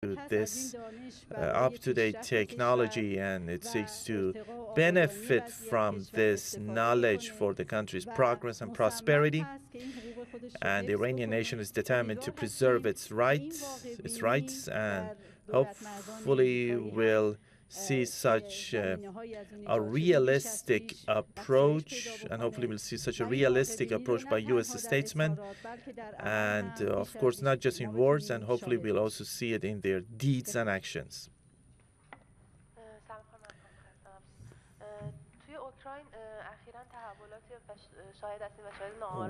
to this up-to-date technology, and it seeks to benefit from this knowledge for the country's progress and prosperity. And the Iranian nation is determined to preserve its rights, and hopefully will see such a realistic approach, and hopefully we'll see such a realistic approach by U.S. statesmen, and of course not just in words, and hopefully we'll also see it in their deeds and actions.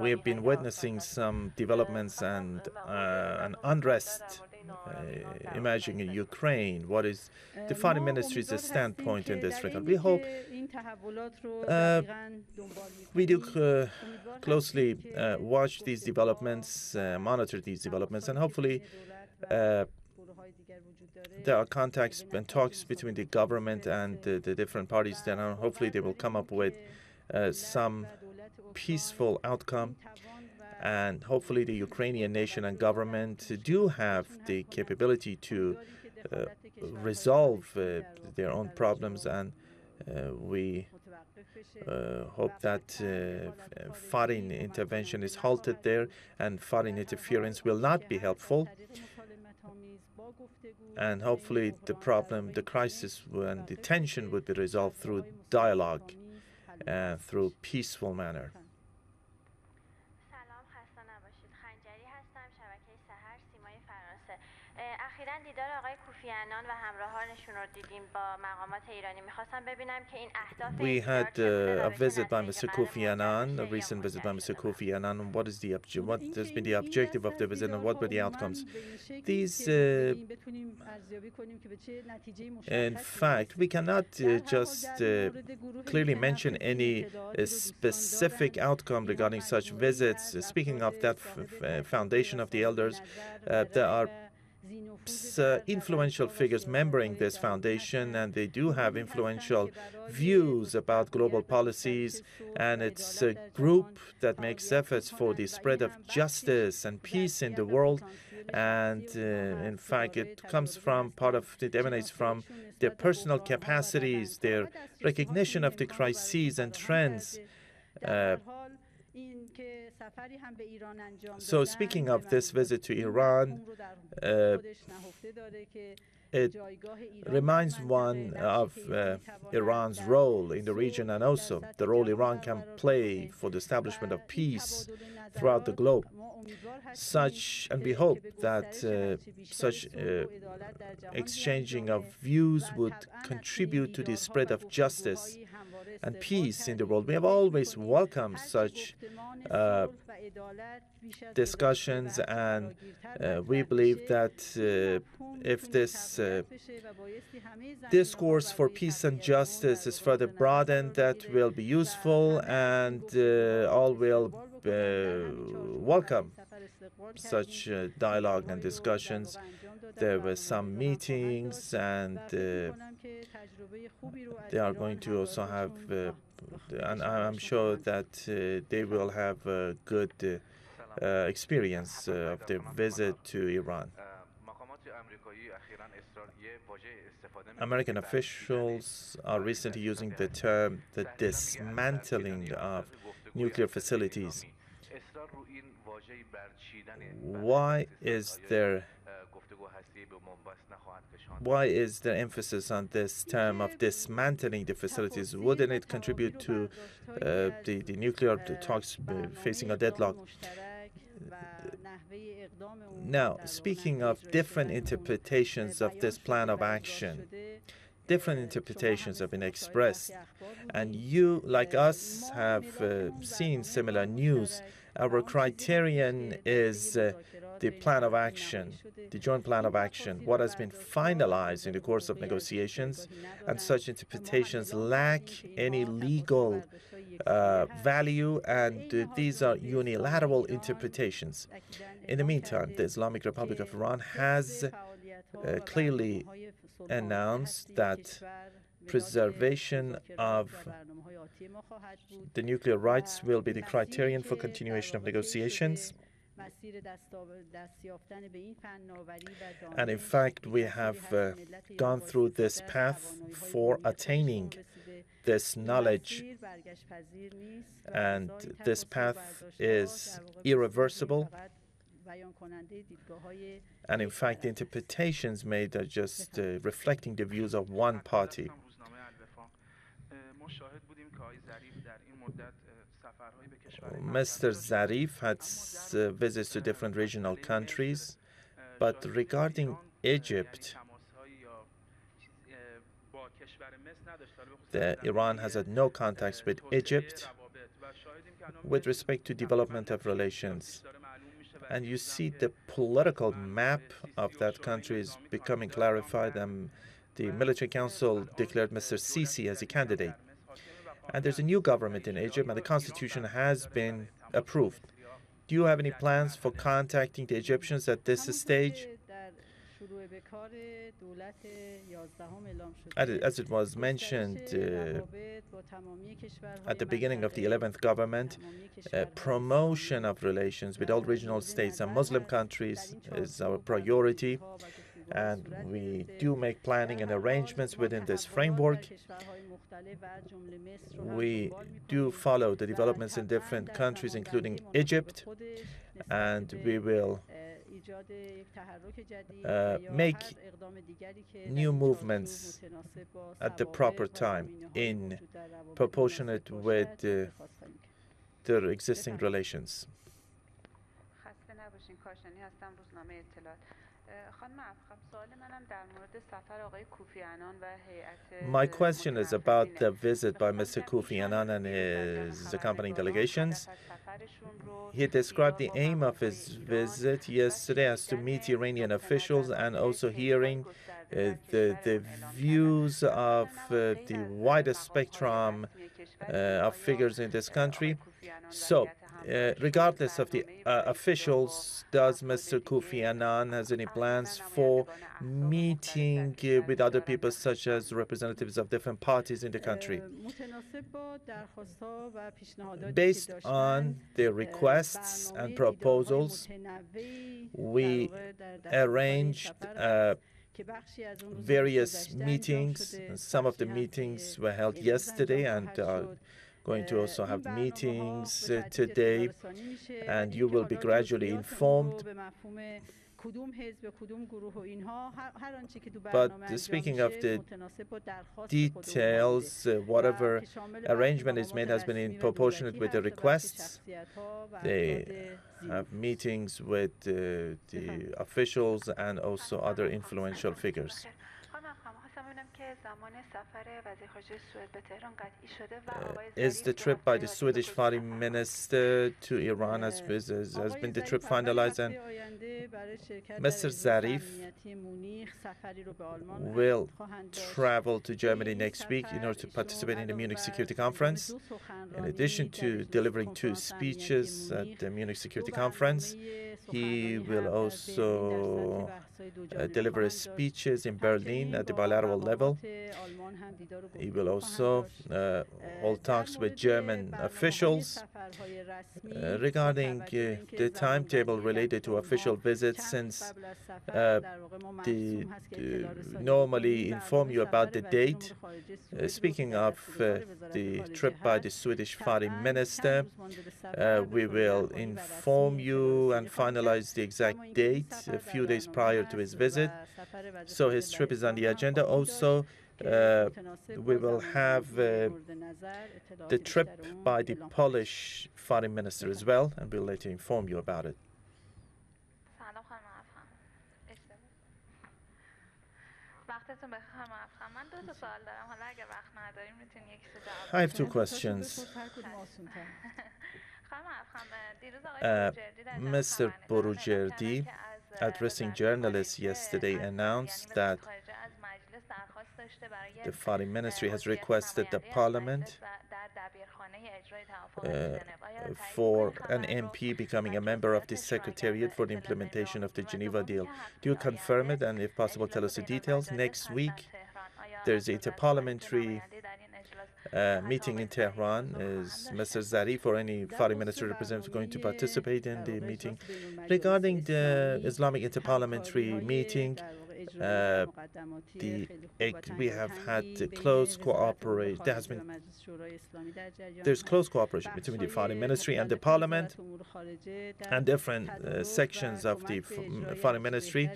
We've been witnessing some developments and an unrest emerging in Ukraine. What is the foreign ministry's standpoint in this regard? We hope we do closely watch these developments, monitor these developments, and hopefully there are contacts and talks between the government and the different parties. Then hopefully they will come up with some peaceful outcome, and hopefully the Ukrainian nation and government do have the capability to resolve their own problems, and we hope that foreign intervention is halted there, and foreign interference will not be helpful. And hopefully the problem, the crisis and the tension would be resolved through dialogue and through peaceful manner. We had a visit by Mr. Kofi Annan, a recent visit by Mr. Kofi Annan. What has been the objective of the visit, and what were the outcomes? These, in fact, we cannot just clearly mention any specific outcome regarding such visits. Speaking of that foundation of the elders, there are influential figures membering this foundation, and they do have influential views about global policies, and it's a group that makes efforts for the spread of justice and peace in the world. And in fact, it emanates from their personal capacities, their recognition of the crises and trends. So speaking of this visit to Iran, it reminds one of Iran's role in the region, and also the role Iran can play for the establishment of peace throughout the globe. And we hope that such exchanging of views would contribute to the spread of justice and peace in the world. We have always welcomed such discussions, and we believe that if this discourse for peace and justice is further broadened, that will be useful, and all will welcome such dialogue and discussions. There were some meetings, and they are going to also have, and I'm sure that they will have a good experience of their visit to Iran. American officials are recently using the term the dismantling of nuclear facilities. Why is there emphasis on this term of dismantling the facilities? Wouldn't it contribute to the nuclear talks facing a deadlock? Now, speaking of different interpretations of this plan of action, different interpretations have been expressed, and you, like us, have seen similar news. Our criterion is the plan of action, the joint plan of action, what has been finalized in the course of negotiations, and such interpretations lack any legal value, and these are unilateral interpretations. In the meantime, the Islamic Republic of Iran has clearly announced that preservation of the nuclear rights will be the criterion for continuation of negotiations. And in fact, we have gone through this path for attaining this knowledge, and this path is irreversible. And in fact, the interpretations made are just reflecting the views of one party. Mr. Zarif had visits to different regional countries, but regarding Egypt, Iran has had no contacts with Egypt with respect to development of relations. And you see the political map of that country is becoming clarified, and the military council declared Mr. Sisi as a candidate. And there's a new government in Egypt, and the constitution has been approved. Do you have any plans for contacting the Egyptians at this stage? As it was mentioned at the beginning of the 11th government, promotion of relations with all regional states and Muslim countries is our priority, and we do make planning and arrangements within this framework. We do follow the developments in different countries, including Egypt, and we will make new movements at the proper time in proportionate with their existing relations. My question is about the visit by Mr. Kofi Annan and his accompanying delegations. He described the aim of his visit yesterday as to meet Iranian officials and also hearing the views of the widest spectrum of figures in this country. So, regardless of the officials, does Mr. Kofi Annan has any plans for meeting with other people, such as representatives of different parties in the country? Based on the requests and proposals, we arranged various meetings. Some of the meetings were held yesterday and going to also have meetings today, and you will be gradually informed. But speaking of the details, whatever arrangement is made has been in proportionate with the requests. They have meetings with the officials and also other influential figures. Is the trip by the Swedish foreign minister to Iran has been the trip finalized? And Mr. Zarif will travel to Germany next week in order to participate in the Munich Security Conference. In addition to delivering 2 speeches at the Munich Security Conference, he will also deliver speeches in Berlin at the bilateral level. He will also hold talks with German officials regarding the timetable related to official visits, since they normally inform you about the date. Speaking of the trip by the Swedish foreign minister, we will inform you and finalize the exact date a few days prior to his visit. So his trip is on the agenda. Also, we will have the trip by the Polish foreign minister as well, and we'll later inform you about it. I have 2 questions. Mr. Borujerdi, addressing journalists yesterday, announced that the Foreign Ministry has requested the Parliament for an MP becoming a member of the Secretariat for the implementation of the Geneva deal. Do you confirm it, and if possible, tell us the details? Next week, there's a parliamentary meeting in Tehran. Is Mr. Zarif or any foreign ministry representative going to participate in the meeting? Regarding the Islamic Interparliamentary meeting, we have had close cooperation. There's close cooperation between the foreign ministry and the parliament, and different sections of the foreign ministry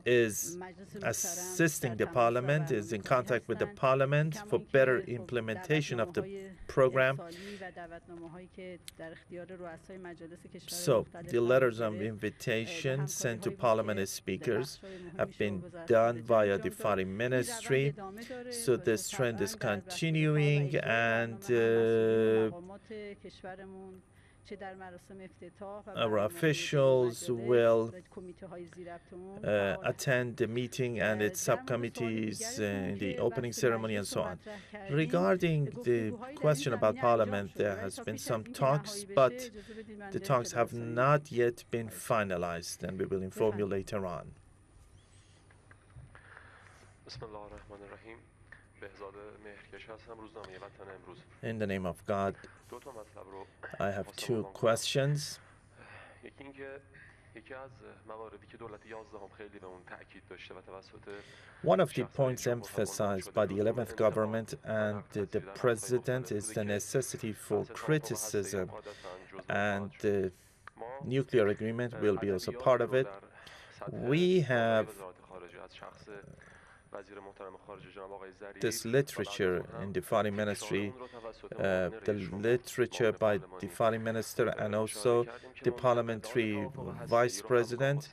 is assisting the parliament, is in contact with the parliament for better implementation of the program. So the letters of invitation sent to parliament speakers have been done via the foreign ministry. So this trend is continuing, and our officials will attend the meeting and its subcommittees in the opening ceremony and so on. Regarding the question about Parliament, there has been some talks, but the talks have not yet been finalized, and we will inform you later on. In the name of God, I have two questions. One of the points emphasized by the 11th government and the president is the necessity for criticism, and the nuclear agreement will be also part of it. We have this literature in the foreign ministry, the literature by the foreign minister and also the parliamentary vice president,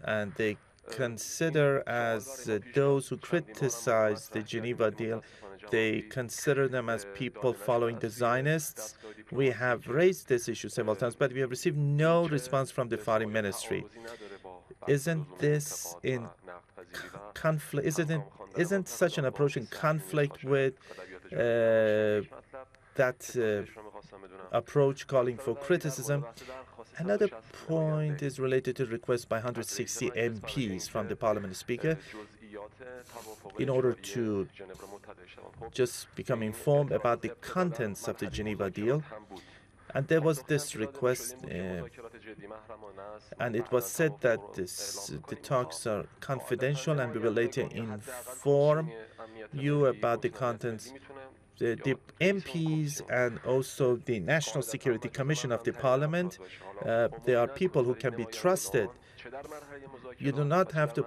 and they consider as those who criticize the Geneva deal, they consider them as people following the Zionists. We have raised this issue several times, but we have received no response from the foreign ministry. Isn't this in conflict? Isn't such an approach in conflict with that approach calling for criticism? Another point is related to the request by 160 MPs from the Parliament Speaker in order to just become informed about the contents of the Geneva deal. And there was this request, and it was said that the talks are confidential, and we will later inform you about the contents. The MPs and also the National Security Commission of the Parliament, they are people who can be trusted. You do not have to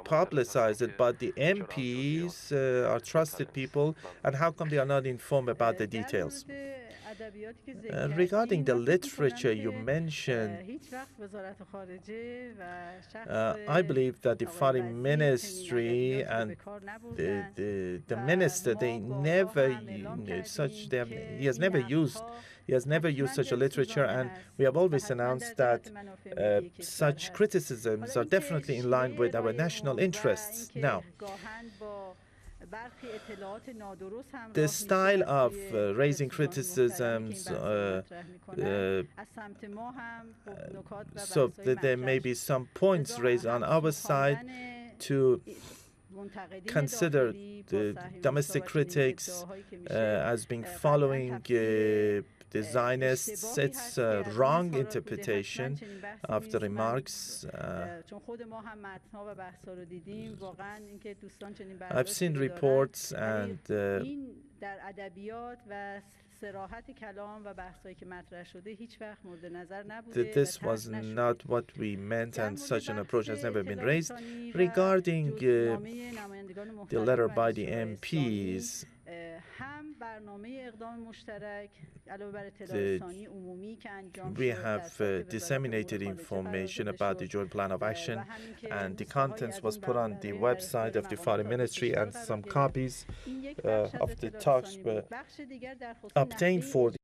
publicize it, but the MPs are trusted people, and how come they are not informed about the details? Regarding the literature you mentioned, I believe that the foreign ministry and the minister, he has never used such a literature, and we have always announced that such criticisms are definitely in line with our national interests. Now, the style of raising criticisms, so that there may be some points raised on our side to consider the domestic critics as being following the Zionists. It's a wrong interpretation of the remarks. I've seen reports, and this was not what we meant, and such an approach has never been raised. Regarding the letter by the MPs, we have disseminated information about the joint plan of action, and the contents was put on the website of the foreign ministry, and some copies of the talks were obtained for